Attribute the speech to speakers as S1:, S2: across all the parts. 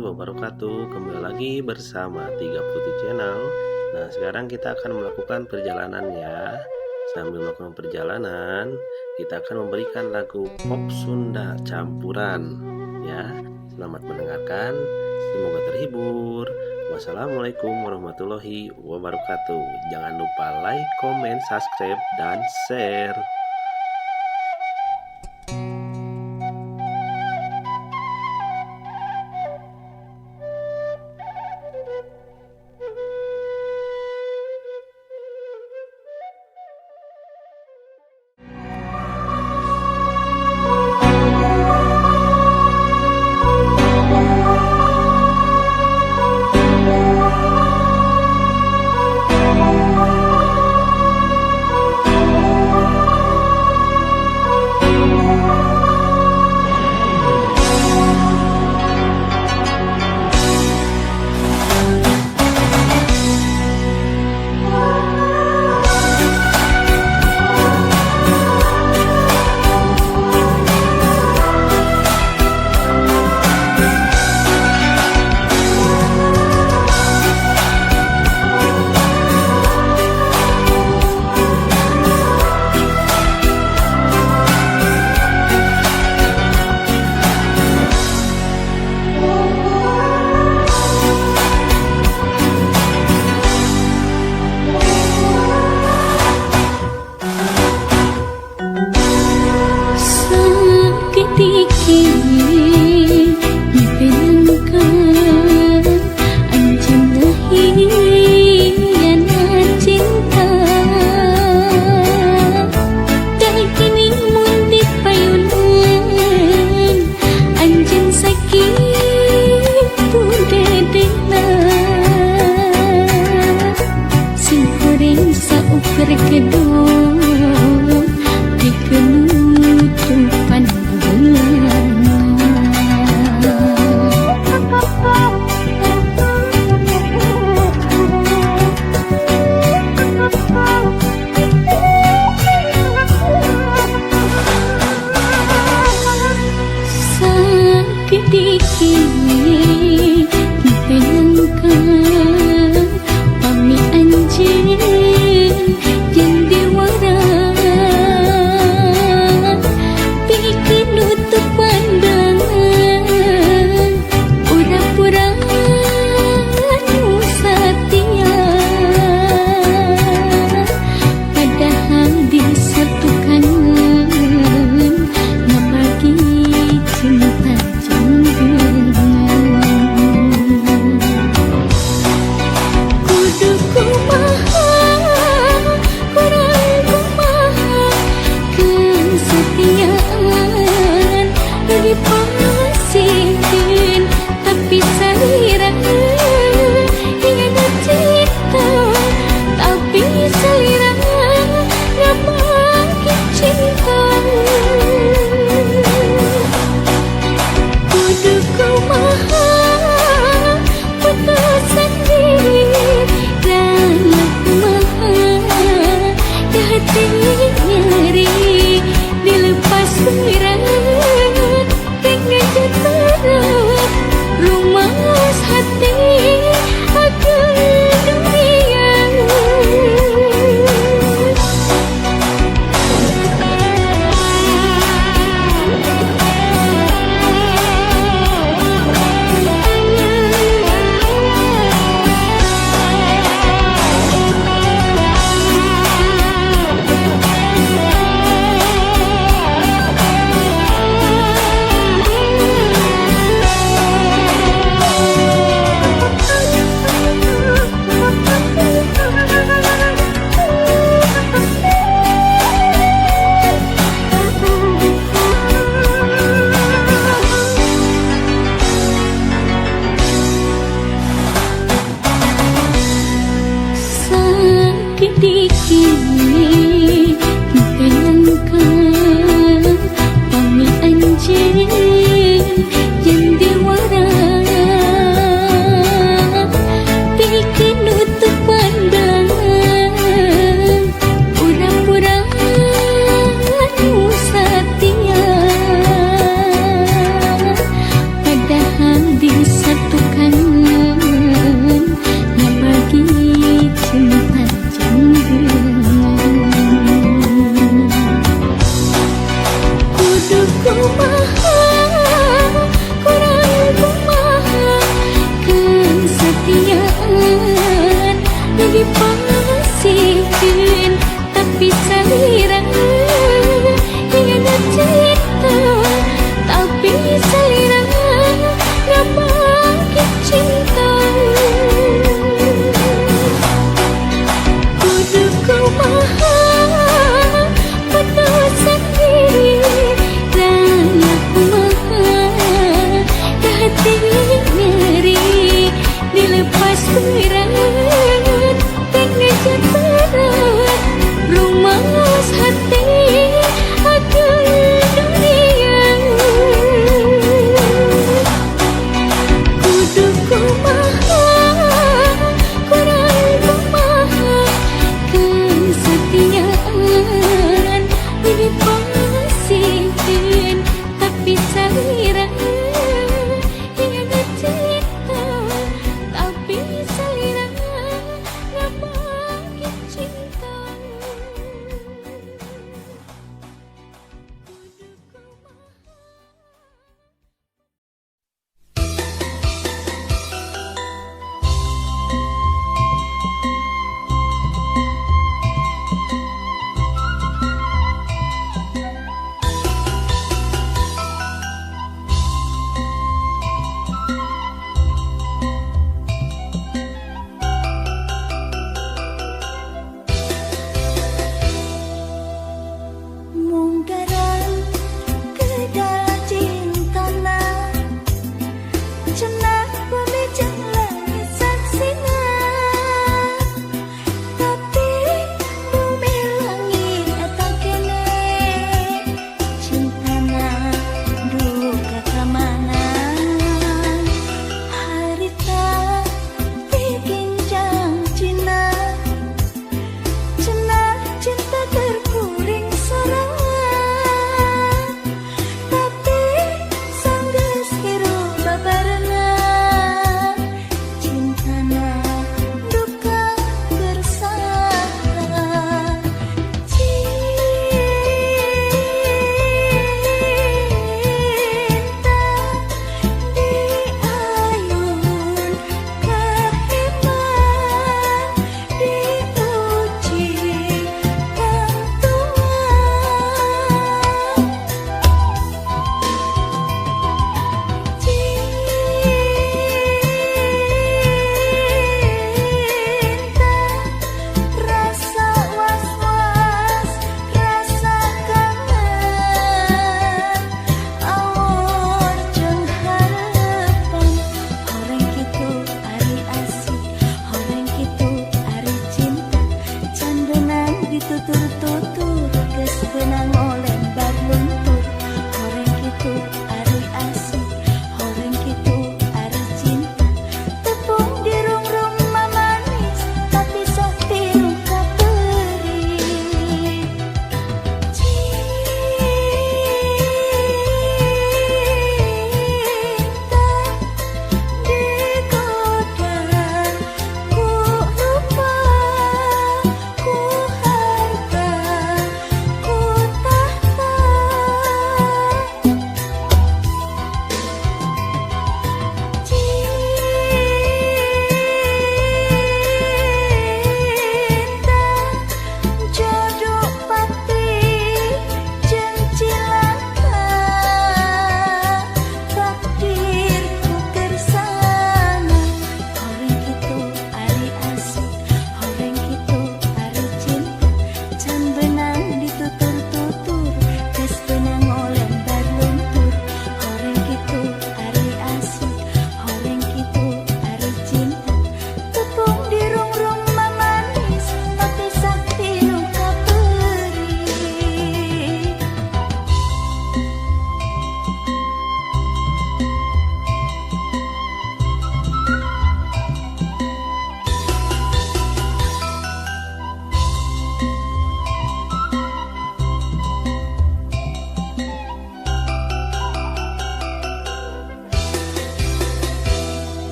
S1: wabarakatuh. Kembali lagi bersama Tiga Putih Channel. Nah, sekarang kita akan melakukan perjalanan ya. Sambil melakukan perjalanan, kita akan memberikan lagu pop Sunda campuran ya. Selamat mendengarkan. Semoga terhibur. Wassalamualaikum warahmatullahi wabarakatuh. Jangan lupa like, comment, subscribe, dan share.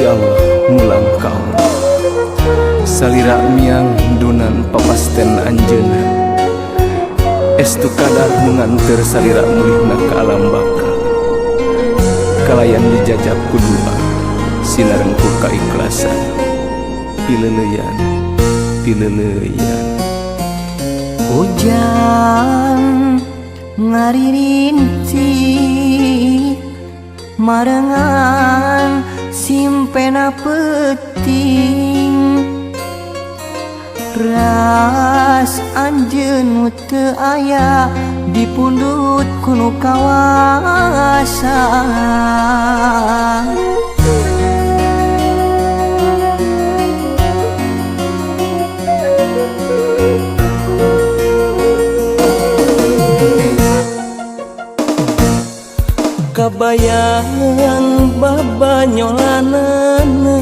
S2: Gusti Allah ngulang kau salira miang dunan papasten anjeunna estu kadar nganteur salira mulihna ka alam baka kalayan dijajab kudua sinarengku kaikhlasan pileuleyan
S3: hujan ngaririntih marengan simpena peting ras anjeun teu aya dipundut kuno kawasa kabayang babanyolanana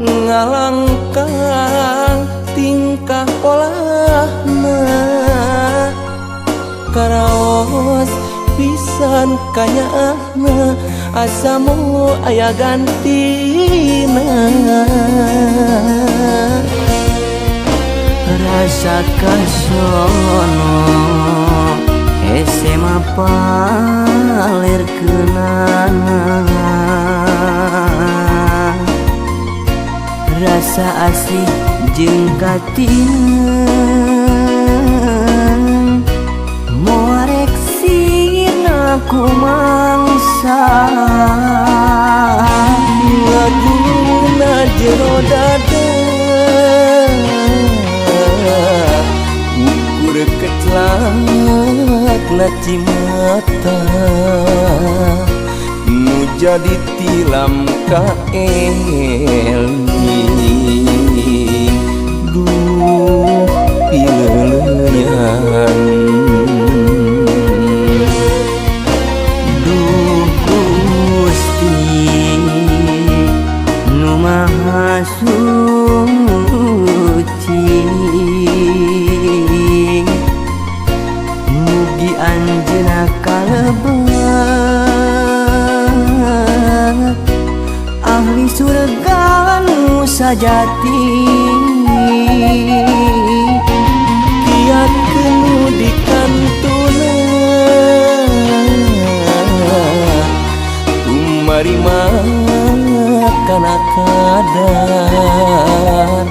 S3: ngalangkang tingkah polahna karaos pisan kanyaahna asamu aya gantina rasa kasono SMA paler kenana rasa asih jeung katineng moarek sirna ku mangsa laguna jero dada ukur keclak na cimata nu jadi tilam ka elni duh pileuleyan duh Gusti nu maha suci mugi anjeunna kalebet ahli surga nu sajati kiatkeun nu dikantuna tumarima kana kadar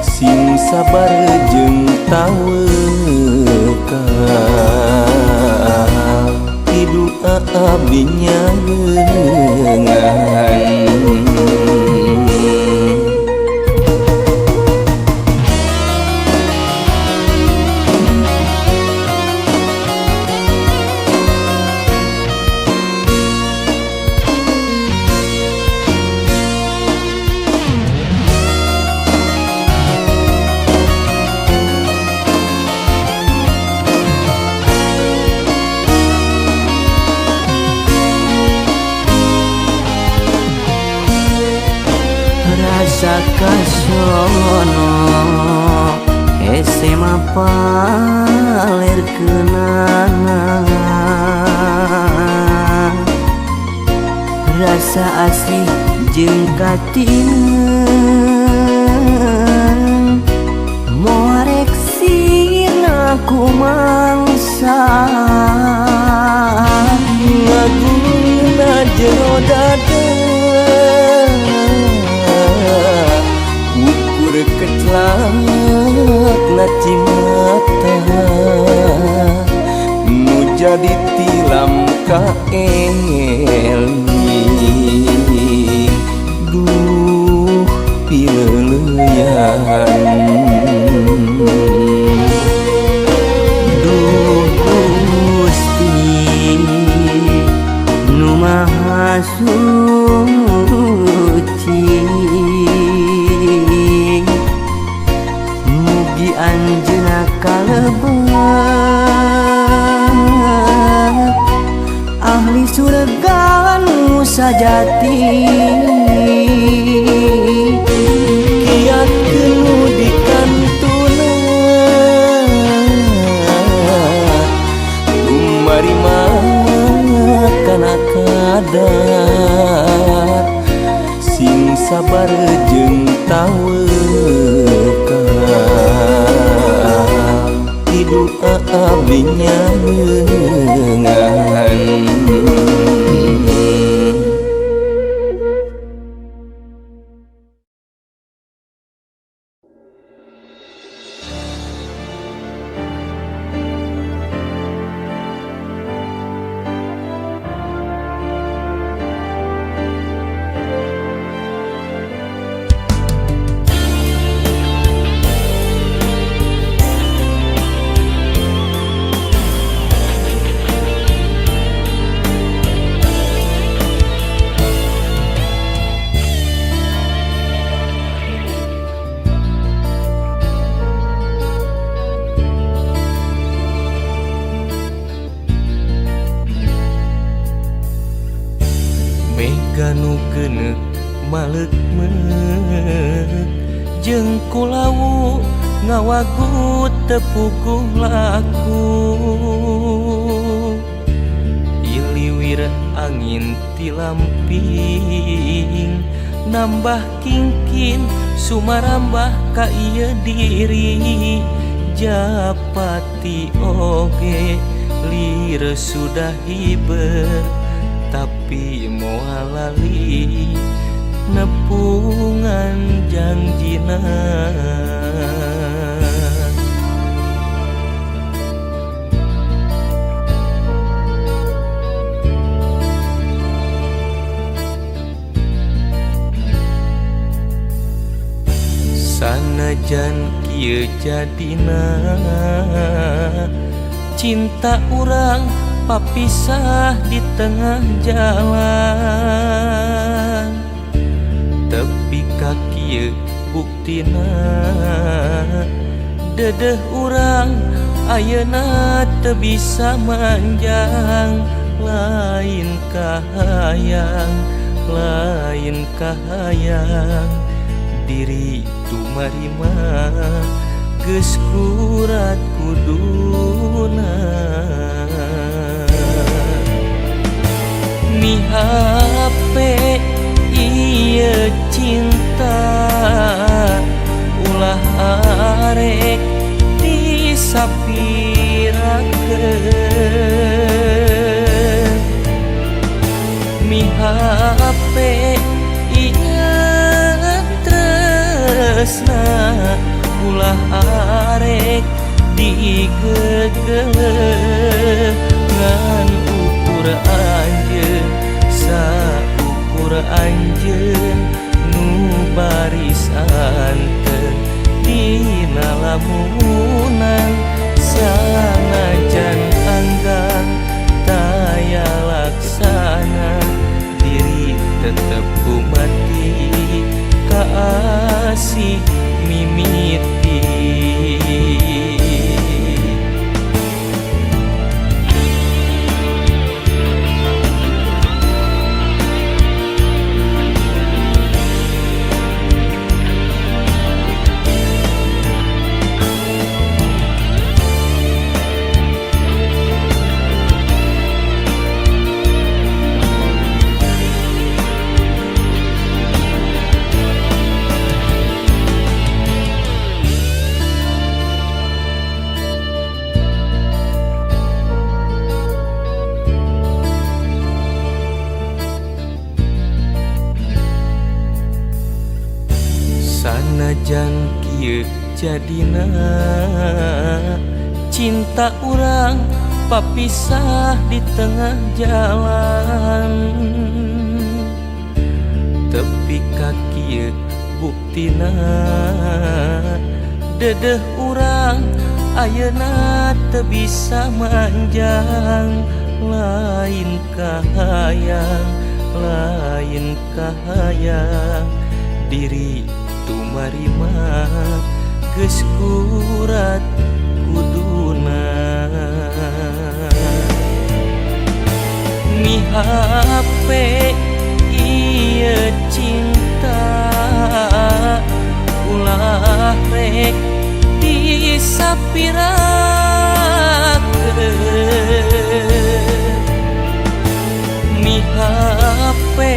S3: sing sabar jeung tawakal hidu abdi nyageungan rasa kasono SMA paler kenana rasa asih jeung katineng moarek sirna ku mangsa laguna jero dada ukur keclak na cimata nu jadi tilam ka elni duh pileuleyan duh sabar jeung tawekal hidup abdi nyangeungan. Mega nu geuneuk maleuk-meuk jeung kulawu ngawagut tepuguh laku. Iliwir angin ti lamping nambah kingkin sumarambah ka ieu diri. Japati oge lir sudah hiber tapi moal lali nepungan janjina. Sanajan kieu jadina cinta urang papisah di tengah jalan. Tepi kaki buktina dedeh urang ayeuna teu bisa manjang. Lain kahayang diri tumarima geus kurat kuduna. Mi hape ieu cinta ulah arek disapirakeun. Mi hape ieu tresna ulah arek digegeleun. Ngan ukur anjeun saukur anjeun nu barisankeun dina lamunan. Sanajan anggang taya laksana diri tetep kumati kaasih mimiti. Sanajan kieu jadina cinta urang papisah di tengah jalan. Tepi kaki buktina dedeh urang ayeuna teu bisa manjang. Lain kahayang diri tumarima geus kurat kuduna. Mi hape ieu cinta ulah rek disapirakeun. Mi hape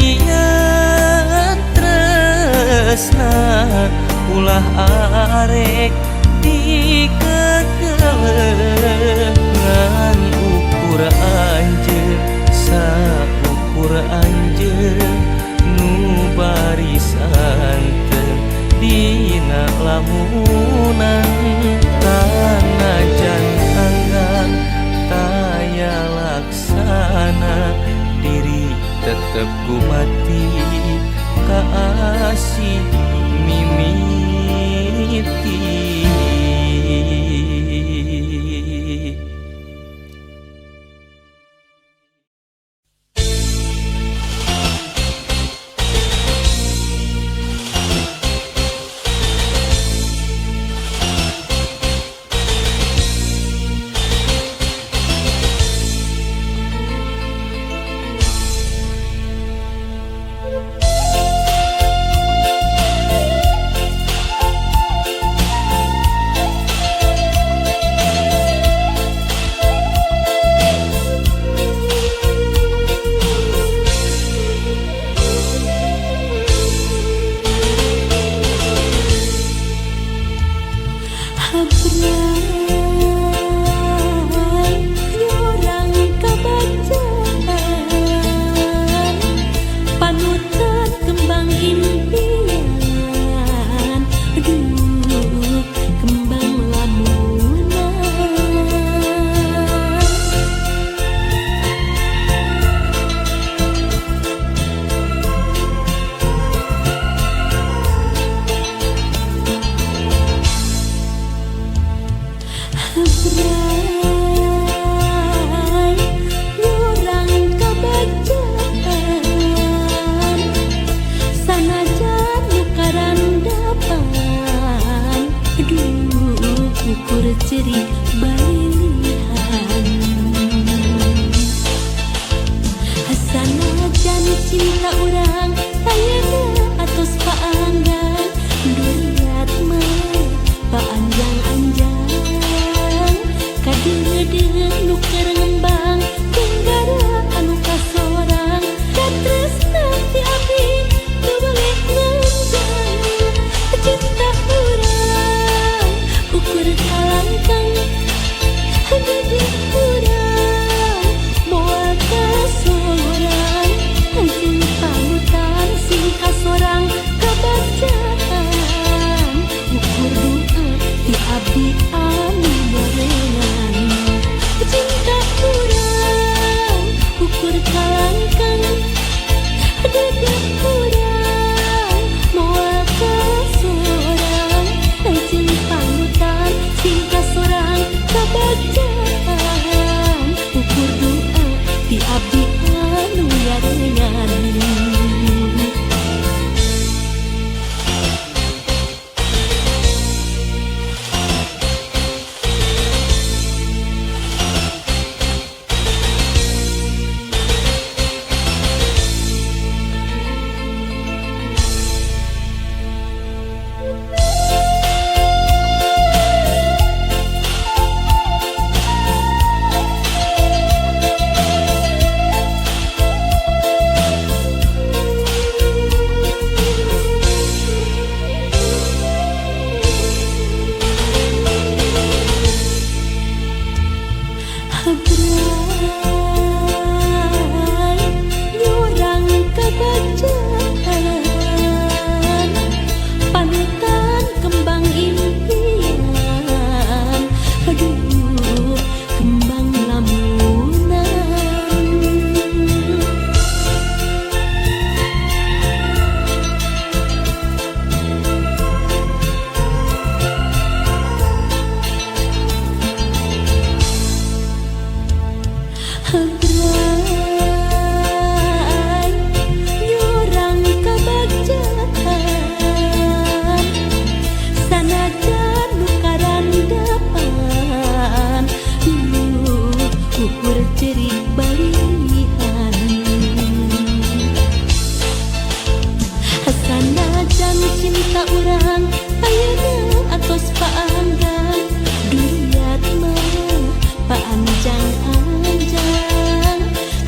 S3: ieu tresna ulah arek dikekelengan ukur anjeun saukur anjeun nu bari santen dina lamunan tanajan anggan taya laksana diri tetep gumati kaasih mimiti.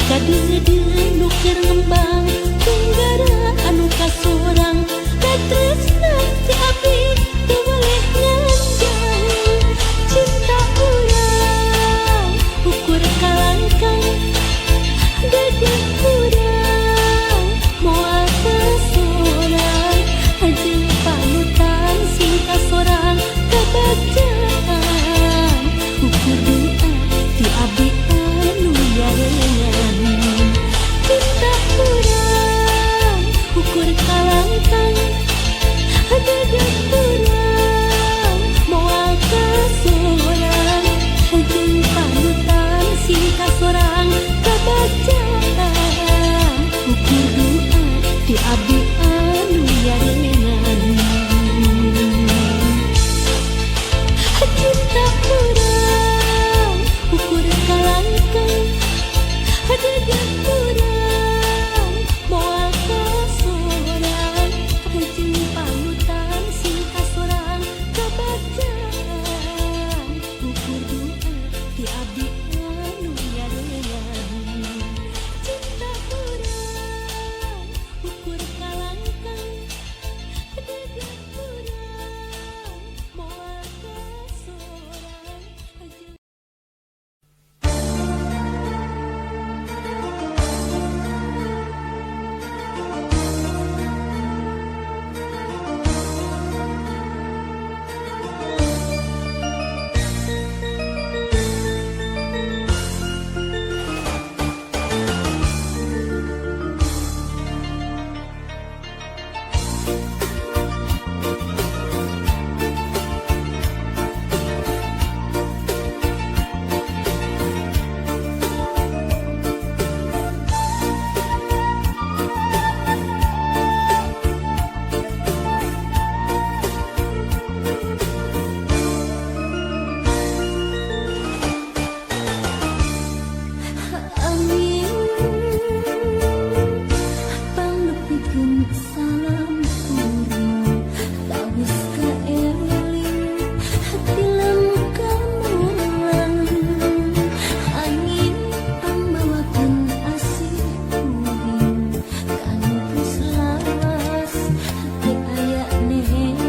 S4: Kadeu-deu nu keur ngembang tunggara anu kasorang katres kalangkang Dedet kurang moal ke sorang Jeung panutan si kasorang kabacaan Ukur doa di abdi anu yarengan Cinta kurang ukur kalangkang Dedet kurang moal ke sorang Jeung panutan si kasorang kabacaan Ukur doa di abdi anu yarengan Cinta kurang ukur kalangkang Dedet kurang moal ke sorang Amin pangdepikeun salam kurang tawis ka eling tilam kamulan angin pambawakeun asih kuring kanu geus lawas teu aya nehean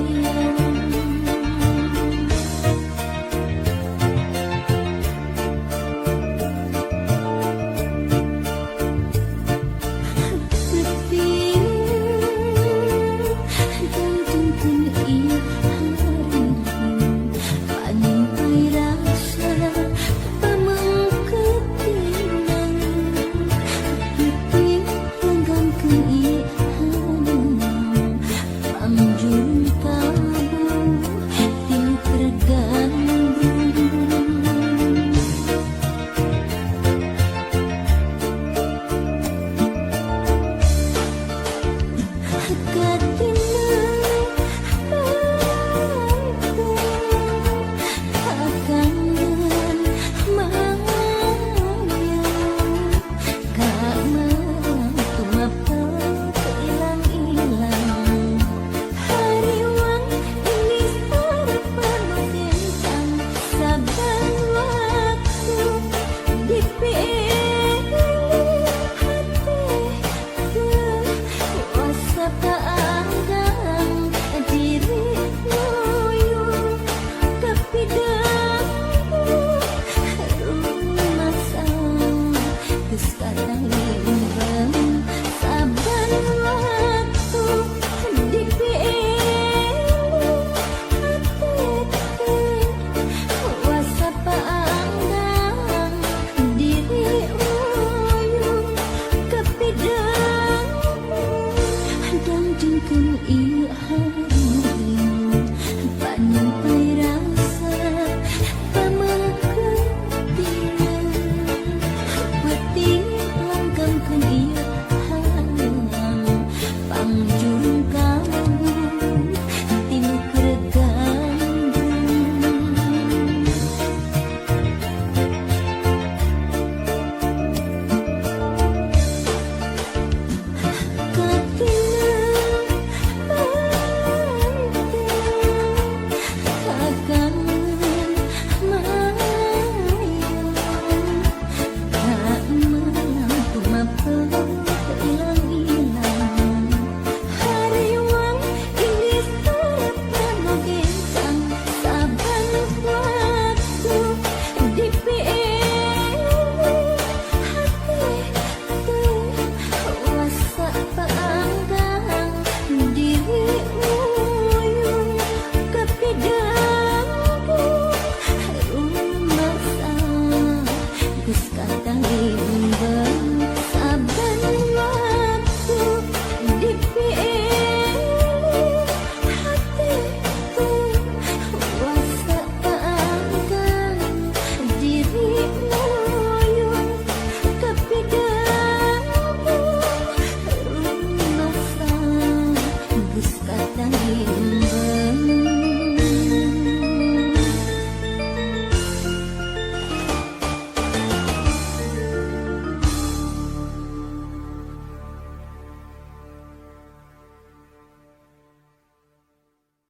S4: Jengkeun ieu